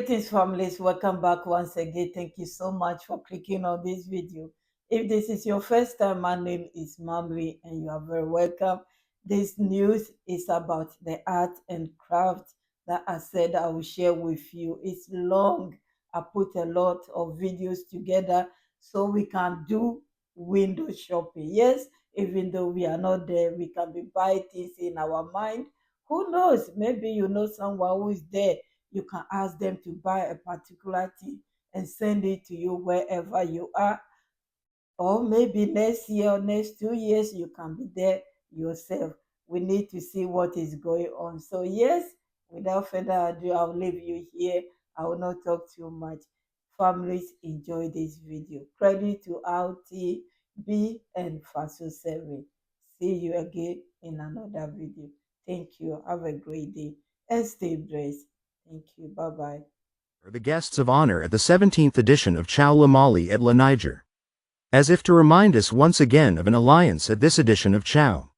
Greetings, families. Welcome back once again. Thank you so much for clicking on this video. If this is your first time, my name is Mamri, and you are very welcome. This news is about the art and craft that I said I will share with you. It's long. I put a lot of videos together so we can do window shopping. Yes, even though we are not there, we can be buying things in our mind. Who knows? Maybe you know someone who is there. You can ask them to buy a particular thing and send it to you wherever you are. Or maybe next year or next 2 years, you can be there yourself. We need to see what is going on. So, yes, without further ado, I'll leave you here. I will not talk too much. Families, enjoy this video. Credit to RTB and Faso 7. See you again in another video. Thank you. Have a great day and stay blessed. Thank you. Bye bye. Are the guests of honor at the 17th edition of Chow La Mali at La Niger. As if to remind us once again of an alliance at this edition of Chow.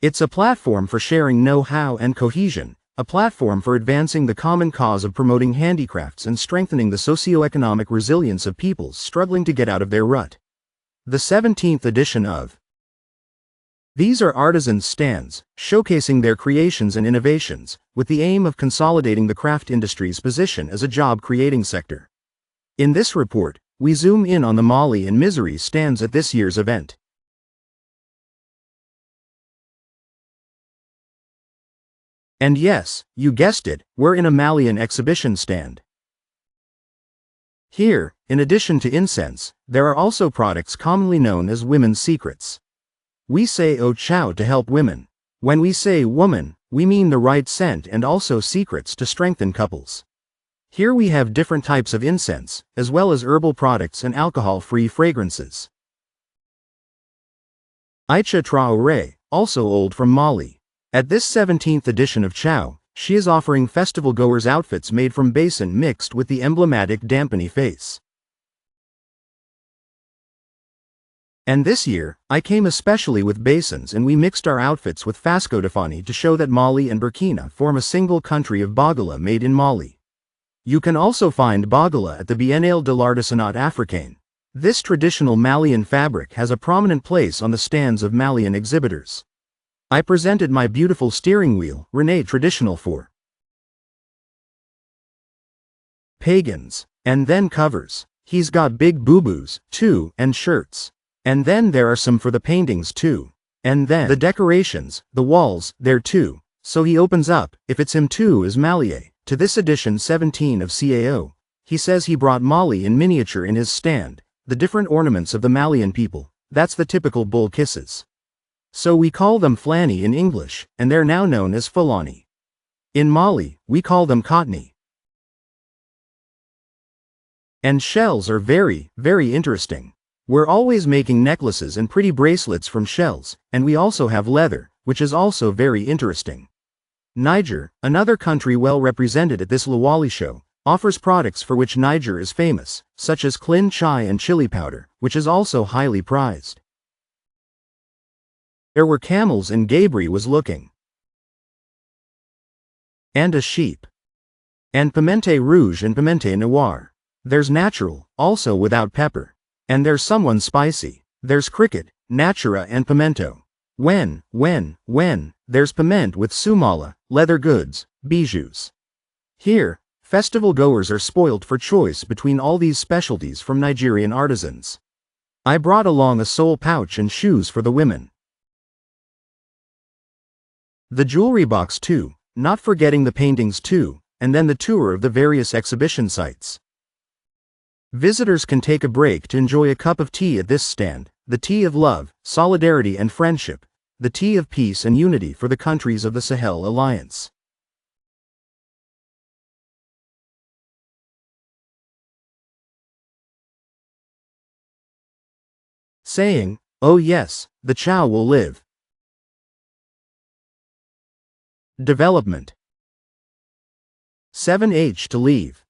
It's a platform for sharing know-how and cohesion, a platform for advancing the common cause of promoting handicrafts and strengthening the socio-economic resilience of peoples struggling to get out of their rut. The 17th edition of These are artisans' stands, showcasing their creations and innovations, with the aim of consolidating the craft industry's position as a job-creating sector. In this report, we zoom in on the Mali and Misery stands at this year's event. And yes, you guessed it, we're in a Malian exhibition stand. Here, in addition to incense, there are also products commonly known as women's secrets. We say "Oh Chow" to help women. When we say woman, we mean the right scent and also secrets to strengthen couples. Here we have different types of incense, as well as herbal products and alcohol-free fragrances. Aïcha Traoré, also old from Mali. At this 17th edition of Chow, she is offering festival-goers outfits made from basin mixed with the emblematic Dampani face. And this year, I came especially with basins and we mixed our outfits with Fascodafani to show that Mali and Burkina form a single country of Bagala made in Mali. You can also find Bagala at the Biennale de l'Artisanat Africain. This traditional Malian fabric has a prominent place on the stands of Malian exhibitors. I presented my beautiful steering wheel, René Traditional for pagans, and then covers. He's got big boo-boos, too, and shirts. And then there are some for the paintings too. And then the decorations, the walls, there too. So he opens up, if it's him too is Malier, to this edition 17 of CAO. He says he brought Mali in miniature in his stand, the different ornaments of the Malian people, that's the typical bull kisses. So we call them Flanny in English, and they're now known as Fulani. In Mali, we call them Cottony. And shells are very, very interesting. We're always making necklaces and pretty bracelets from shells, and we also have leather, which is also very interesting. Niger, another country well represented at this Lawali show, offers products for which Niger is famous, such as Klin chai and chili powder, which is also highly prized. There were camels and Gabri was looking. And a sheep. And Pimente Rouge and Pimente Noir. There's natural, also without pepper. And there's someone spicy. There's cricket, natura and pimento. When, there's piment with sumala, leather goods, bijoux. Here, festival goers are spoilt for choice between all these specialties from Nigerian artisans. I brought along a sole pouch and shoes for the women. The jewelry box too, not forgetting the paintings too, and then the tour of the various exhibition sites. Visitors can take a break to enjoy a cup of tea at this stand, the tea of love, solidarity and friendship, the tea of peace and unity for the countries of the Sahel Alliance. Saying, "Oh yes, the Chow will live." Development. 7H to leave.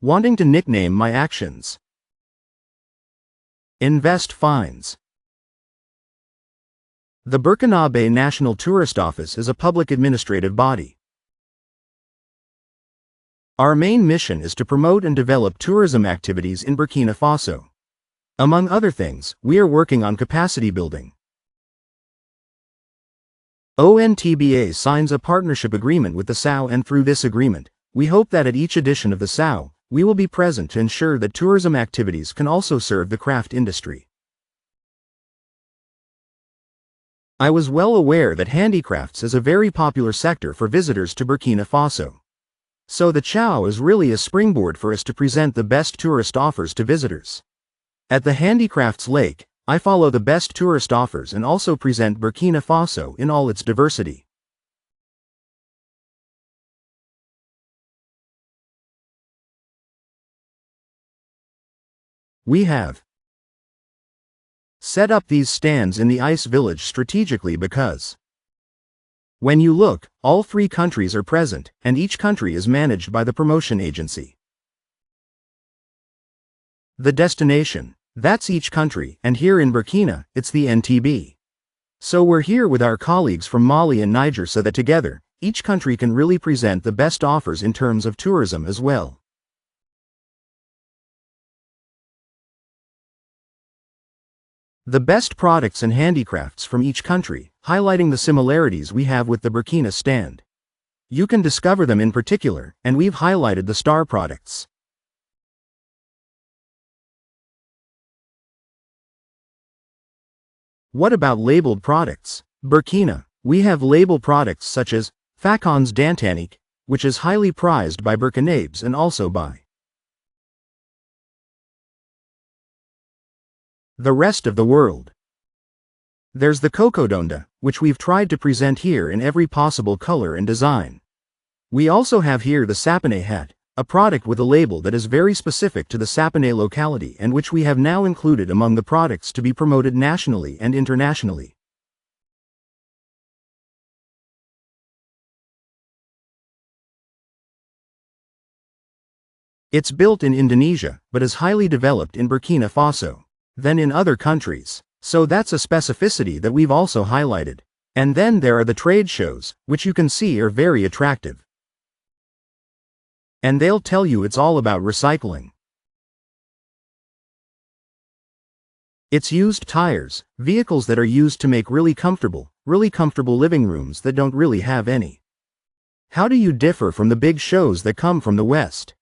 Wanting to nickname my actions. Invest fines. The Burkina Faso National Tourist Office is a public administrative body. Our main mission is to promote and develop tourism activities in Burkina Faso. Among other things, we are working on capacity building. ONTBA signs a partnership agreement with the SAO, and through this agreement, we hope that at each edition of the SAO, we will be present to ensure that tourism activities can also serve the craft industry. I was well aware that handicrafts is a very popular sector for visitors to Burkina Faso. So the Chow is really a springboard for us to present the best tourist offers to visitors. At the Handicrafts Lake, I follow the best tourist offers and also present Burkina Faso in all its diversity. We have set up these stands in the ice village strategically because when you look, all 3 countries are present, and each country is managed by the promotion agency. The destination, that's each country, and here in Burkina, it's the NTB. So we're here with our colleagues from Mali and Niger so that together, each country can really present the best offers in terms of tourism as well. The best products and handicrafts from each country, highlighting the similarities we have with the Burkina stand. You can discover them in particular, and we've highlighted the star products. What about labeled products? Burkina, we have label products such as Facons d'Antanique, which is highly prized by Burkinabes and also by the rest of the world. There's the Cocodonda, which we've tried to present here in every possible color and design. We also have here the Sapane hat, a product with a label that is very specific to the Sapane locality and which we have now included among the products to be promoted nationally and internationally. It's built in Indonesia, but is highly developed in Burkina Faso, then in other countries, so that's a specificity that we've also highlighted. And then there are the trade shows, which you can see are very attractive. And they'll tell you it's all about recycling. It's used tires, vehicles that are used to make really comfortable living rooms that don't really have any. How do you differ from the big shows that come from the West?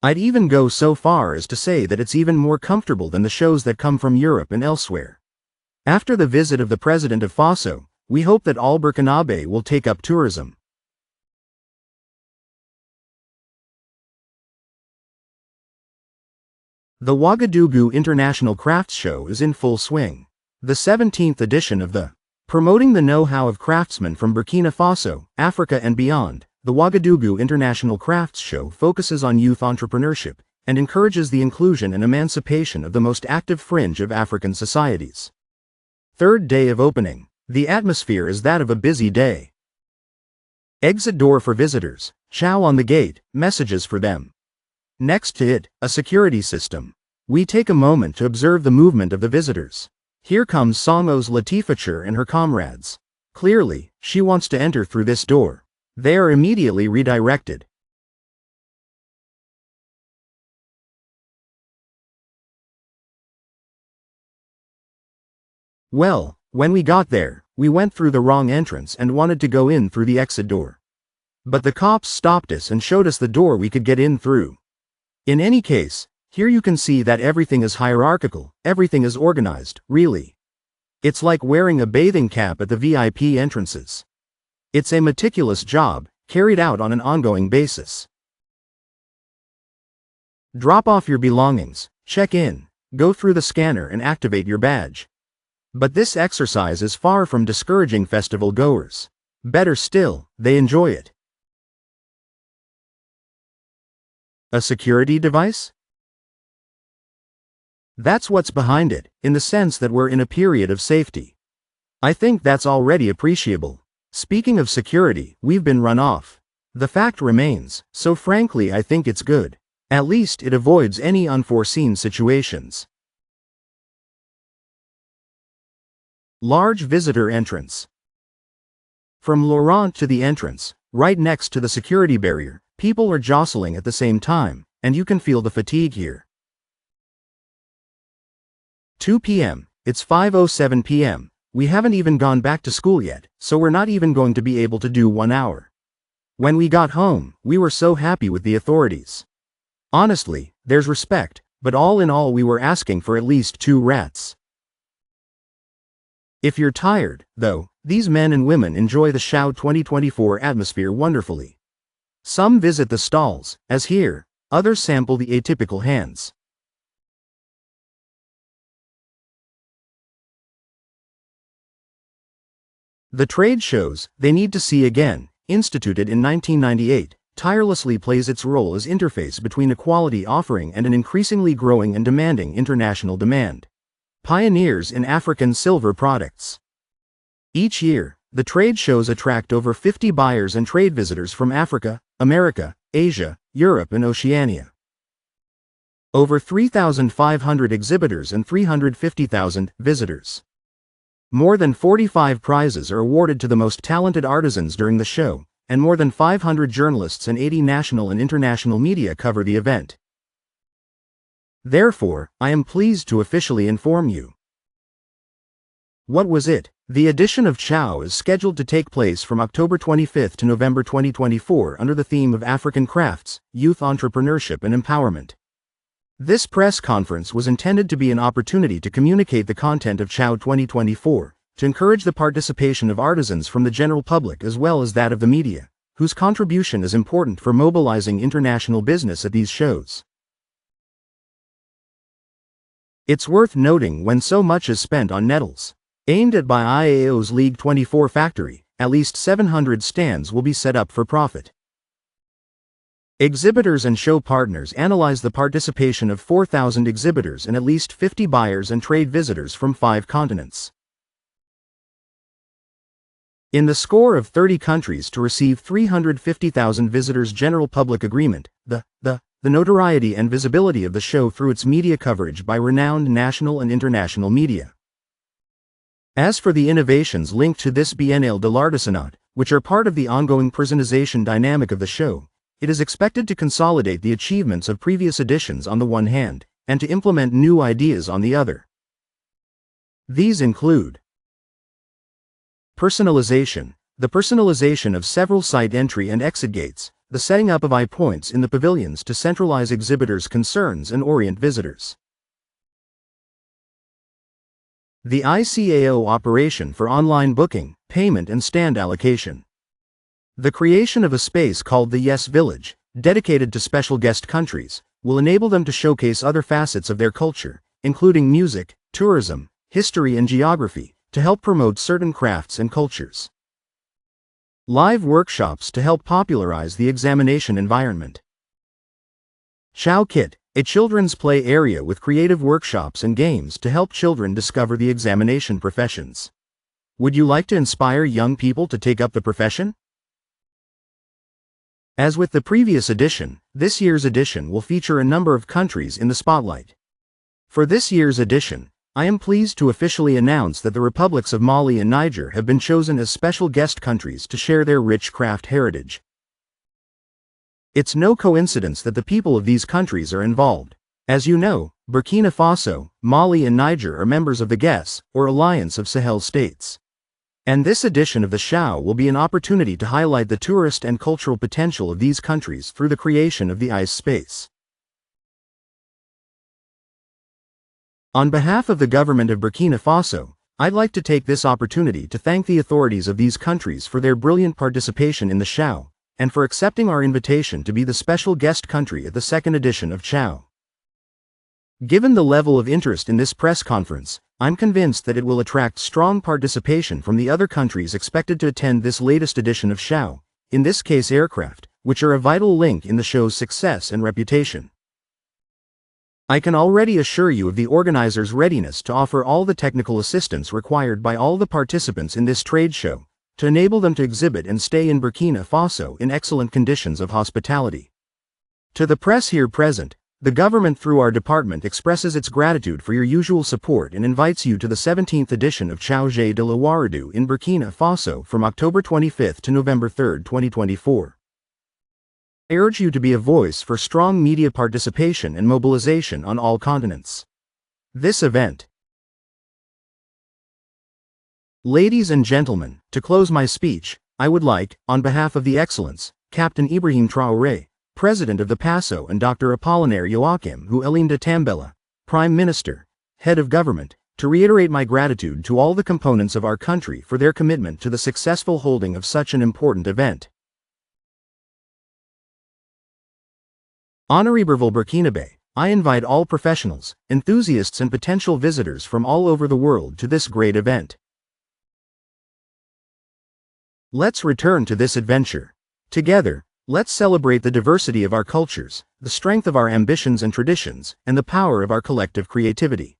I'd even go so far as to say that it's even more comfortable than the shows that come from Europe and elsewhere. After the visit of the President of Faso, we hope that all Burkinabe will take up tourism. The Ouagadougou International Crafts Show is in full swing. The 17th edition of the Promoting the Know-How of Craftsmen from Burkina Faso, Africa and Beyond, the Ouagadougou International Crafts Show focuses on youth entrepreneurship and encourages the inclusion and emancipation of the most active fringe of African societies. Third day of opening. The atmosphere is that of a busy day. Exit door for visitors, chow on the gate, messages for them. Next to it, a security system. We take a moment to observe the movement of the visitors. Here comes Samos Latifature and her comrades. Clearly, she wants to enter through this door. They are immediately redirected. Well, when we got there, we went through the wrong entrance and wanted to go in through the exit door. But the cops stopped us and showed us the door we could get in through. In any case, here you can see that everything is hierarchical, everything is organized, really. It's like wearing a bathing cap at the VIP entrances. It's a meticulous job, carried out on an ongoing basis. Drop off your belongings, check in, go through the scanner and activate your badge. But this exercise is far from discouraging festival goers. Better still, they enjoy it. A security device? That's what's behind it, in the sense that we're in a period of safety. I think that's already appreciable. Speaking of security, we've been run off. The fact remains, so frankly I think it's good. At least it avoids any unforeseen situations. Large visitor entrance. From Laurent to the entrance, right next to the security barrier, People are jostling at the same time, and you can feel the fatigue here. 2 p.m. It's 5:07 p.m. We haven't even gone back to school yet, so we're not even going to be able to do 1 hour. When we got home, we were so happy with the authorities. Honestly, there's respect, but all in all we were asking for at least 2 rats. If you're tired, though, these men and women enjoy the Show 2024 atmosphere wonderfully. Some visit the stalls, as here, others sample the atypical hands. The trade shows, They Need to See Again, instituted in 1998, tirelessly plays its role as interface between a quality offering and an increasingly growing and demanding international demand. Pioneers in African silver products. Each year, the trade shows attract over 50 buyers and trade visitors from Africa, America, Asia, Europe and Oceania. Over 3,500 exhibitors and 350,000 visitors. More than 45 prizes are awarded to the most talented artisans during the show, and more than 500 journalists and 80 national and international media cover the event. Therefore, I am pleased to officially inform you. What was it? The edition of Chow is scheduled to take place from October 25 to November 2024 under the theme of African Crafts, Youth Entrepreneurship and Empowerment. This press conference was intended to be an opportunity to communicate the content of Chow 2024, to encourage the participation of artisans from the general public as well as that of the media, whose contribution is important for mobilizing international business at these shows. It's worth noting when so much is spent on nettles. Aimed at by IAO's League 24 factory, at least 700 stands will be set up for profit. Exhibitors and show partners analyze the participation of 4,000 exhibitors and at least 50 buyers and trade visitors from 5 continents. In the score of 30 countries to receive 350,000 visitors general public agreement, the notoriety and visibility of the show through its media coverage by renowned national and international media. As for the innovations linked to this Biennale de l'Artisanat, which are part of the ongoing personalization dynamic of the show, it is expected to consolidate the achievements of previous editions on the one hand, and to implement new ideas on the other. These include personalization, the personalization of several site entry and exit gates, the setting up of eye points in the pavilions to centralize exhibitors' concerns and orient visitors. The ICAO operation for online booking, payment and stand allocation. The creation of a space called the Yes Village, dedicated to special guest countries, will enable them to showcase other facets of their culture, including music, tourism, history and geography, to help promote certain crafts and cultures. Live workshops to help popularize the examination environment. Chow Kit, a children's play area with creative workshops and games to help children discover the examination professions. Would you like to inspire young people to take up the profession? As with the previous edition, this year's edition will feature a number of countries in the spotlight. For this year's edition, I am pleased to officially announce that the republics of Mali and Niger have been chosen as special guest countries to share their rich craft heritage. It's no coincidence that the people of these countries are involved. As you know, Burkina Faso, Mali and Niger are members of the GES, or Alliance of Sahel States. And this edition of the show will be an opportunity to highlight the tourist and cultural potential of these countries through the creation of the ICE space. On behalf of the government of Burkina Faso, I'd like to take this opportunity to thank the authorities of these countries for their brilliant participation in the show, and for accepting our invitation to be the special guest country at the second edition of Chow. Given the level of interest in this press conference, I'm convinced that it will attract strong participation from the other countries expected to attend this latest edition of Show, in this case aircraft, which are a vital link in the show's success and reputation. I can already assure you of the organizers' readiness to offer all the technical assistance required by all the participants in this trade show, to enable them to exhibit and stay in Burkina Faso in excellent conditions of hospitality. To the press here present, the government through our department expresses its gratitude for your usual support and invites you to the 17th edition of Chow de l'Ouaradou in Burkina Faso from October 25 to November 3, 2024. I urge you to be a voice for strong media participation and mobilization on all continents. This event. Ladies and gentlemen, to close my speech, I would like, on behalf of the Excellence, Captain Ibrahim Traoré, President of the PASO, and Dr. Apollinaire Joachim Huelin de Tambela, Prime Minister, Head of Government, to reiterate my gratitude to all the components of our country for their commitment to the successful holding of such an important event. Honorable Burkinabe, I invite all professionals, enthusiasts and potential visitors from all over the world to this great event. Let's return to this adventure. Together, let's celebrate the diversity of our cultures, the strength of our ambitions and traditions, and the power of our collective creativity.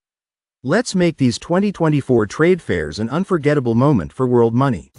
Let's make these 2024 trade fairs an unforgettable moment for world money.